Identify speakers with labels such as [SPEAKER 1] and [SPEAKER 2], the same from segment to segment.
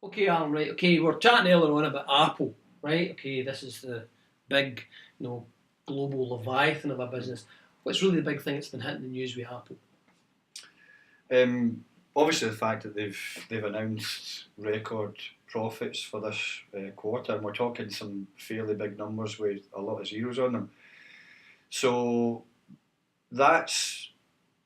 [SPEAKER 1] Okay, Alan, right. Okay, we're chatting earlier on about Apple, right? Okay, this is the big, you know, global leviathan of a business. What's really the big thing that's been hitting the news with Apple?
[SPEAKER 2] Obviously, the fact that they've announced record profits for this quarter, and we're talking some fairly big numbers with a lot of zeros on them. So that's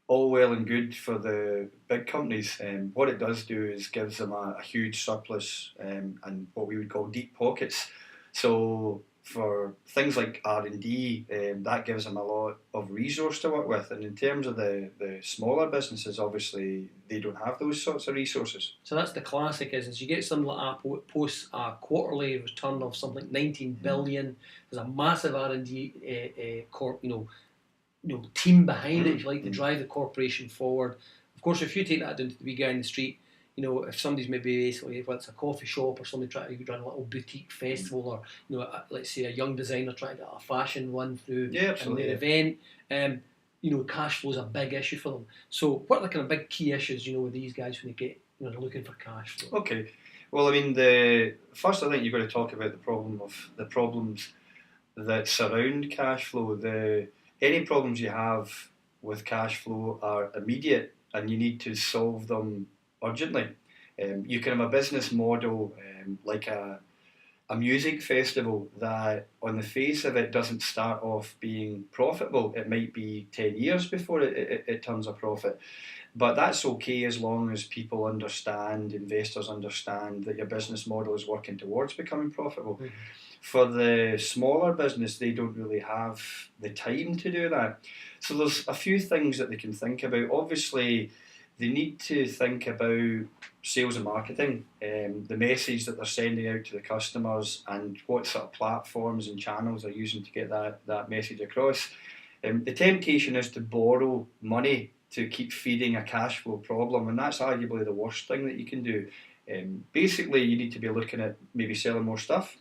[SPEAKER 2] all well and good for the big companies. What it does do is gives them a huge surplus and what we would call deep pockets. So for things like R&D, that gives them a lot of resource to work with. And in terms of the smaller businesses, obviously they don't have those sorts of resources.
[SPEAKER 1] So that's the classic is you get something like Apple, it posts a quarterly return of something like 19 billion. There's a massive R&D team behind it, if you like, to drive the corporation forward. Of course, if you take that down to the wee guy in the street, if somebody's maybe basically, whether it's a coffee shop or somebody trying to run a little boutique festival, or let's say a young designer trying to get a fashion run through their event, cash flow is a big issue for them. So, what are the kind of big key issues, with these guys when they get, they're looking for cash flow?
[SPEAKER 2] Okay, well, I mean, the first I think you've got to talk about the problems that surround cash flow. Any problems you have with cash flow are immediate, and you need to solve them urgently. You can have a business model like a music festival that, on the face of it, doesn't start off being profitable. It might be 10 years before it turns a profit. But that's okay as long as people understand, investors understand that your business model is working towards becoming profitable. Mm-hmm. For the smaller business, they don't really have the time to do that. So there's a few things that they can think about. Obviously, they need to think about sales and marketing, the message that they're sending out to the customers, and what sort of platforms and channels they're using to get that message across. The temptation is to borrow money to keep feeding a cash flow problem, and that's arguably the worst thing that you can do. Basically, you need to be looking at maybe selling more stuff.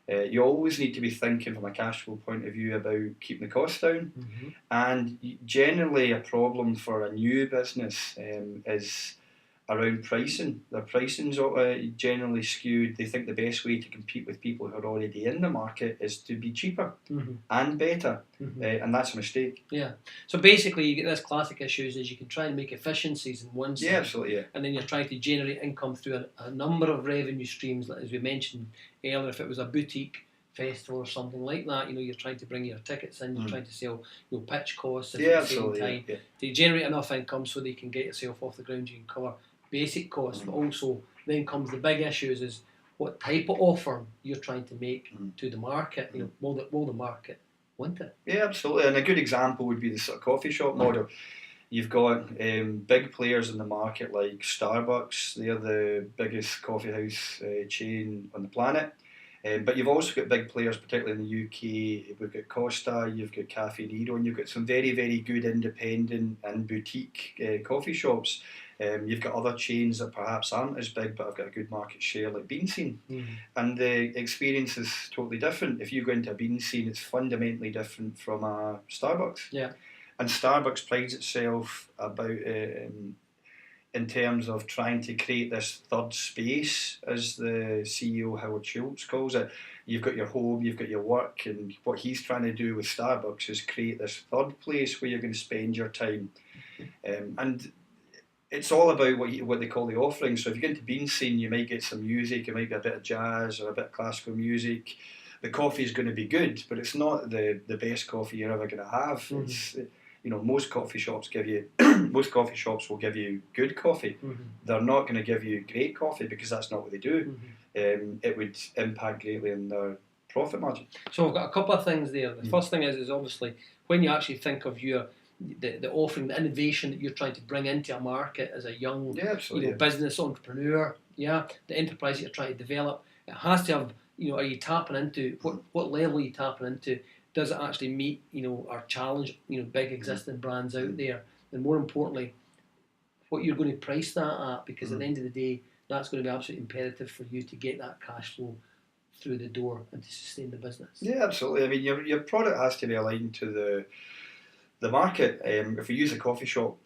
[SPEAKER 2] You always need to be thinking from a cash flow point of view about keeping the costs down. Mm-hmm. And generally, a problem for a new business is around pricing. Their pricing's generally skewed. They think the best way to compete with people who are already in the market is to be cheaper and better, and that's a mistake.
[SPEAKER 1] Yeah. So basically, you get this classic issues is you can try and make efficiencies in one side,
[SPEAKER 2] absolutely,
[SPEAKER 1] and then you're trying to generate income through a number of revenue streams, as we mentioned earlier. If it was a boutique festival or something like that, you're trying to bring your tickets in, you're trying to sell, pitch costs at the same time to generate enough income so they can get yourself off the ground. You can cover basic costs, but also then comes the big issues is what type of offer you're trying to make to the market. Will the market want it?
[SPEAKER 2] Yeah, absolutely. And a good example would be the sort of coffee shop model. You've got big players in the market like Starbucks. They're the biggest coffee house chain on the planet. But you've also got big players, particularly in the UK. We've got Costa, you've got Cafe Nero, and you've got some very, very good independent and boutique coffee shops. You've got other chains that perhaps aren't as big but have got a good market share, like Bean Scene. And the experience is totally different. If you go into a Bean Scene, it's fundamentally different from a Starbucks.
[SPEAKER 1] Yeah.
[SPEAKER 2] And Starbucks prides itself about in terms of trying to create this third space, as the CEO Howard Schultz calls it. You've got your home, you've got your work, and what he's trying to do with Starbucks is create this third place where you're going to spend your time. And it's all about what they call the offering. So if you get into Bean Scene, you might get some music, it might be a bit of jazz or a bit of classical music. The coffee is going to be good, but it's not the best coffee you're ever going to have. It's, most coffee shops will give you good coffee. They're not going to give you great coffee because that's not what they do. It would impact greatly on their profit margin.
[SPEAKER 1] So I've got a couple of things there. The first thing is obviously when you actually think of the offering, the innovation that you're trying to bring into a market as a young business entrepreneur, the enterprise that you're trying to develop, it has to have, are you tapping into, what level are you tapping into? Does it actually meet, or challenge, big existing brands out there? And more importantly, what you're going to price that at, because at the end of the day, that's going to be absolutely imperative for you to get that cash flow through the door and to sustain the business.
[SPEAKER 2] Yeah, absolutely. I mean, your product has to be aligned to the market, if we use a coffee shop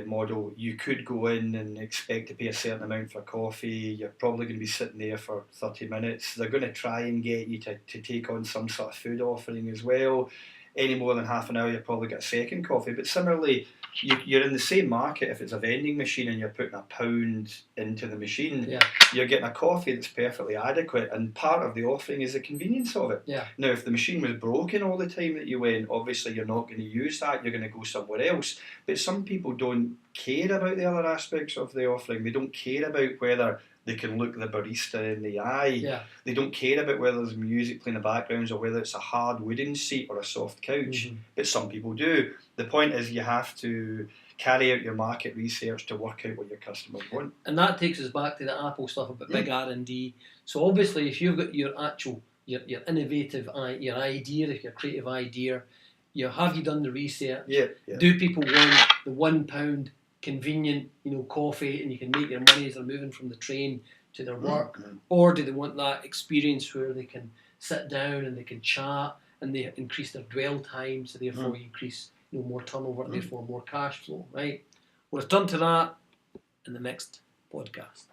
[SPEAKER 2] model, you could go in and expect to pay a certain amount for coffee. You're probably going to be sitting there for 30 minutes. They're going to try and get you to take on some sort of food offering as well. Any more than half an hour, you'll probably get a second coffee. But similarly, you're in the same market. If it's a vending machine and you're putting £1 into the machine, you're getting a coffee that's perfectly adequate, and part of the offering is the convenience of it. Now, if the machine was broken all the time that you went, obviously you're not going to use that, you're going to go somewhere else. But some people don't care about the other aspects of the offering. They don't care about whether they can look the barista in the eye. They don't care about whether there's music playing in the background or whether it's a hard wooden seat or a soft couch. But some people do. The point is you have to carry out your market research to work out what your customers want.
[SPEAKER 1] And that takes us back to the Apple stuff about big R&D. So obviously if you've got your innovative, your idea, your creative idea, have you done the research? Do people want the £1 convenient, coffee, and you can make your money as they're moving from the train to their work, or do they want that experience where they can sit down and they can chat and they increase their dwell time, so therefore you increase more turnover, and therefore more cash flow, right? We'll return to that in the next podcast.